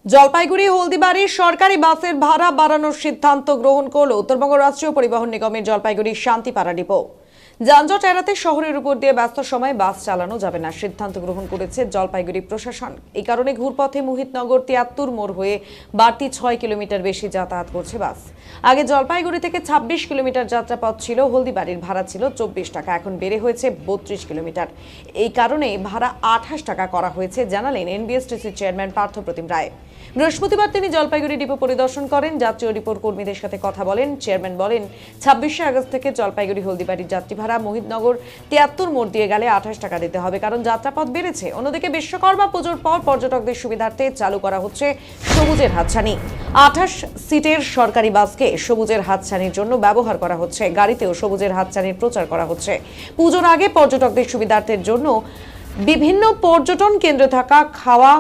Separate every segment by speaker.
Speaker 1: জলপাইগুড়ি হলদিবাড়ির সরকারি বাসের ভাড়া বাড়ানোর সিদ্ধান্ত গ্রহণ করল উত্তরবঙ্গ রাষ্ট্রীয় পরিবহন নিগমের জলপাইগুড়ি শান্তিপাড়া ডিপো। যানজট এড়াতে শহরের উপর দিয়ে ব্যস্ত সময়ে বাস চালানো যাবে না সিদ্ধান্ত গ্রহণ করেছে জলপাইগুড়ি প্রশাসন। এই কারণে ঘুরপথে মোহিতনগর ৭৩ মোড় হয়ে বাড়তি ৬ কিলোমিটার বেশি যাতায়াত করছে বাস। আগে জলপাইগুড়ি থেকে ২৬ কিলোমিটার যাত্রাপথ ছিল, হলদিবাড়ির ভাড়া ছিল ২৪ টাকা, এখন বেড়ে হয়েছে ৩২ কিলোমিটার। এই কারণে ভাড়া ২৮ টাকা করা হয়েছে, জানালেন এনবিএসটিসির চেয়ারম্যান পার্থপ্রতিম রায়। বৃহস্পতিবার তিনি জলপাইগুড়ি ডিপো পরিদর্শন করেন, যাত্রী ও ডিপোর কর্মীদের সাথে কথা বলেন। চেয়ারম্যান বলেন, ২৬শে আগস্ট থেকে জলপাইগুড়ি হলদিবাড়ির যাত্রী ভাড়া মোহিতনগর ৭৩ মোড় দিয়ে গেলে ২৮ টাকা দিতে হবে, কারণ যাত্রাপথ বেড়েছে। অন্যদিকে বিশ্বকর্মা পুজোর পর পর্যটকদের সুবিধার্থে চালু করা হচ্ছে সবুজের হাতছানি। ২৮ সিটের সরকারি বাসকে সবুজের হাতছানির জন্য ব্যবহার করা হচ্ছে। গাড়িতেও সবুজের হাতছানির প্রচার করা হচ্ছে। পুজোর আগে পর্যটকদের সুবিধার্থের জন্য বিভিন্ন পর্যটন কেন্দ্রে থাকা খাওয়া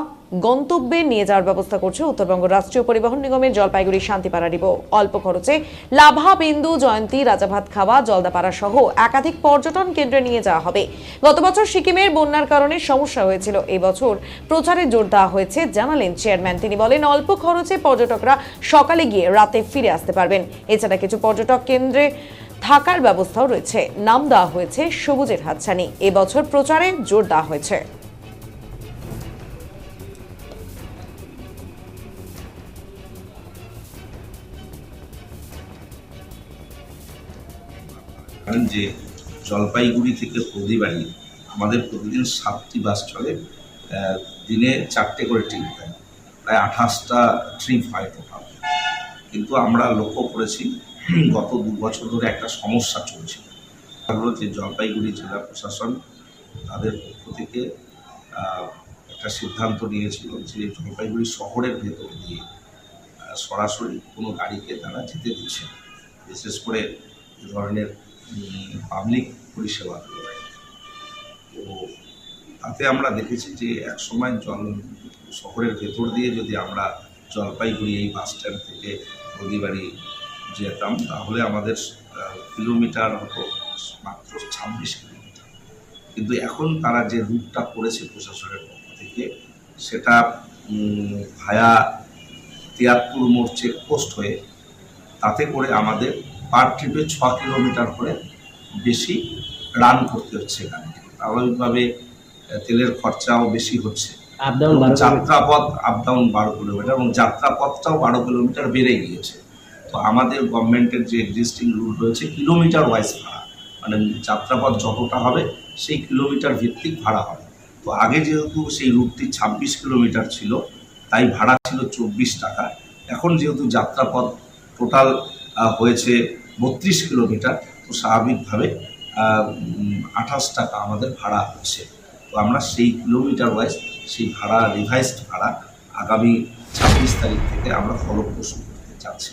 Speaker 1: গন্তব্যে নিয়ে যাওয়ার ব্যবস্থা করছে উত্তরবঙ্গ রাষ্ট্রীয় পরিবহন নিগমের জলপাইগুড়ি শান্তিপাড়া ডিপো। অল্প খরচে লাভা, বিন্দু, জয়ন্তী, রাজাভাত খাওয়া, জলদাপাড়া সহ একাধিক পর্যটন কেন্দ্রে নিয়ে যাওয়া হবে। গত বছর সিকিমের বন্যার কারণে সমস্যা হয়েছিল, এই বছর প্রচারে জোর দেওয়া হয়েছে, জানালেন চেয়ারম্যান। তিনি বলেন, অল্প খরচে পর্যটকরা সকালে গিয়ে রাতে ফিরে আসতে পারবেন। এছাড়া কিছু পর্যটক কেন্দ্রে থাকার ব্যবস্থাও রয়েছে। নাম দেওয়া হয়েছে সবুজের হাতছানি। এবছর প্রচারে জোর দেওয়া হয়েছে।
Speaker 2: যে জলপাইগুড়ি থেকে হলদিবাড়ি আমাদের প্রতিদিন 7টি বাস চলে, দিনে 4টে করে ট্রিপ হয়, প্রায় 28টা ট্রিপ হয় টোটাল। কিন্তু আমরা লক্ষ্য করেছি গত 2 বছর ধরে একটা সমস্যা চলছে, হলো যে জলপাইগুড়ি জেলা প্রশাসন তাদের পক্ষ থেকে একটা সিদ্ধান্ত নিয়েছিল যে জলপাইগুড়ি শহরের ভেতর দিয়ে সরাসরি কোনো গাড়িকে তারা যেতে দিচ্ছে, বিশেষ করে এ ধরনের পাবলিক পরিষেবা। তো তাতে আমরা দেখেছি যে একসময় শহরের ভেতর দিয়ে যদি আমরা জলপাইগুড়ি এই বাস স্ট্যান্ড থেকে হলদিবাড়ি যেতাম, তাহলে আমাদের কিলোমিটার হতো মাত্র 26 কিলোমিটার। কিন্তু এখন তারা যে রুটটা করেছে প্রশাসনের পক্ষ থেকে, সেটা ভায়া ৭৩ মোড় চেকপোস্ট হয়ে, তাতে করে আমাদের পার ট্রিপে 6 কিলোমিটার করে বেশি রান করতে হচ্ছে গাড়িকে। স্বাভাবিকভাবে তেলের খরচাও বেশি হচ্ছে, যাত্রাপথ আপ ডাউন 12 কিলোমিটার, এবং যাত্রাপথটাও 12 কিলোমিটার বেড়ে গিয়েছে। তো আমাদের গভর্নমেন্টের যে এক্সিস্টিং রুল রয়েছে কিলোমিটার ওয়াইজ ভাড়া, মানে যাত্রাপথ যতটা হবে সেই কিলোমিটার ভিত্তিক ভাড়া হবে। তো আগে যেহেতু সেই রুটটি 26 কিলোমিটার ছিল, তাই ভাড়া ছিল 24 টাকা। এখন যেহেতু যাত্রাপথ টোটাল হয়েছে 32 কিলোমিটার, তো স্বাভাবিকভাবে 28 টাকা আমাদের ভাড়া হচ্ছে। তো আমরা সেই কিলোমিটার ওয়াইজ সেই ভাড়া, রিভাইসড ভাড়া আগামী 26 তারিখ থেকে আমরা ফলপ্রসূ করতে চাচ্ছি।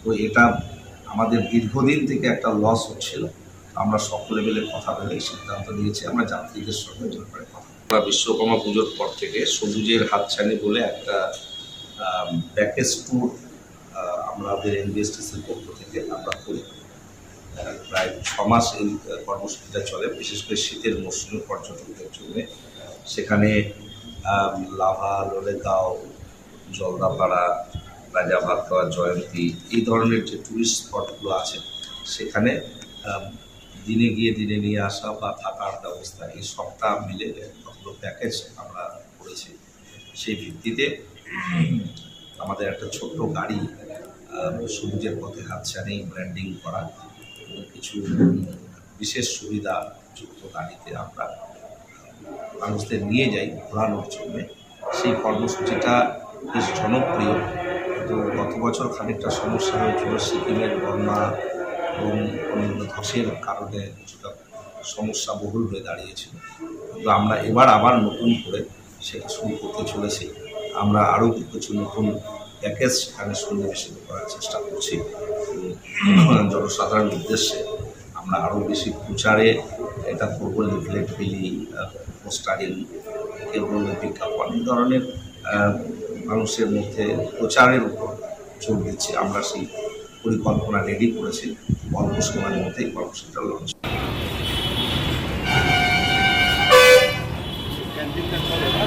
Speaker 2: তো এটা আমাদের দীর্ঘদিন থেকে একটা লস হচ্ছিল, আমরা সকলে মিলে কথা বলে এই সিদ্ধান্ত নিয়েছি। আমরা যাত্রীদের সঙ্গে জোর করে কথা বলি। বিশ্বকর্মা পুজোর পর থেকে সবুজের হাতছানি বলে একটা প্যাকেজ ট্যুর আমাদের এনবিএসটিসির পক্ষ থেকে আমরা করি। প্রায় 6 মাস এই কর্মসূচিটা চলে, বিশেষ করে শীতের মৌসুমে পর্যটকদের জন্য। সেখানে লাভা, লোলেগাঁও, জলদাপাড়া, রাজাভাত খাওয়া, জয়ন্তী, এই ধরনের যে টুরিস্ট স্পটগুলো আছে, সেখানে দিনে গিয়ে দিনে নিয়ে আসা বা থাকার ব্যবস্থা, এই সবটা মিলে কতগুলো প্যাকেজ আমরা করেছি। সেই ভিত্তিতে আমাদের একটা ছোট্ট গাড়ি, সবুজের পথে হাতছানি ব্র্যান্ডিং করা, কিছু বিশেষ সুবিধাযুক্ত গাড়িতে আমরা মানুষদের নিয়ে যাই ঘোরানোর জন্যে। সেই কর্মসূচিটা বেশ জনপ্রিয়। তো গত বছর খানিকটা সমস্যা হয়েছিল, সিকিমের বন্যা এবং ধসের কারণে কিছুটা সমস্যা বহুল হয়ে দাঁড়িয়েছিল। কিন্তু আমরা এবার আবার নতুন করে সেটা শুরু করতে চলেছি। আমরা আরও কিছু নতুন প্যাকেজ সেখানে সন্নিবেশিত করার চেষ্টা করছি। জনসাধারণের উদ্দেশ্যে আমরা আরও বেশি প্রচারে এটা করবো, লিফলেট বিলি, পোস্টারিং, কেবল বিজ্ঞাপন, এই ধরনের মানুষের মধ্যে প্রচারের উপর জোর দিচ্ছি। আমরা সেই পরিকল্পনা রেডি করেছি, অল্প সময়ের মধ্যেই কর্মসূচিটা লঞ্চ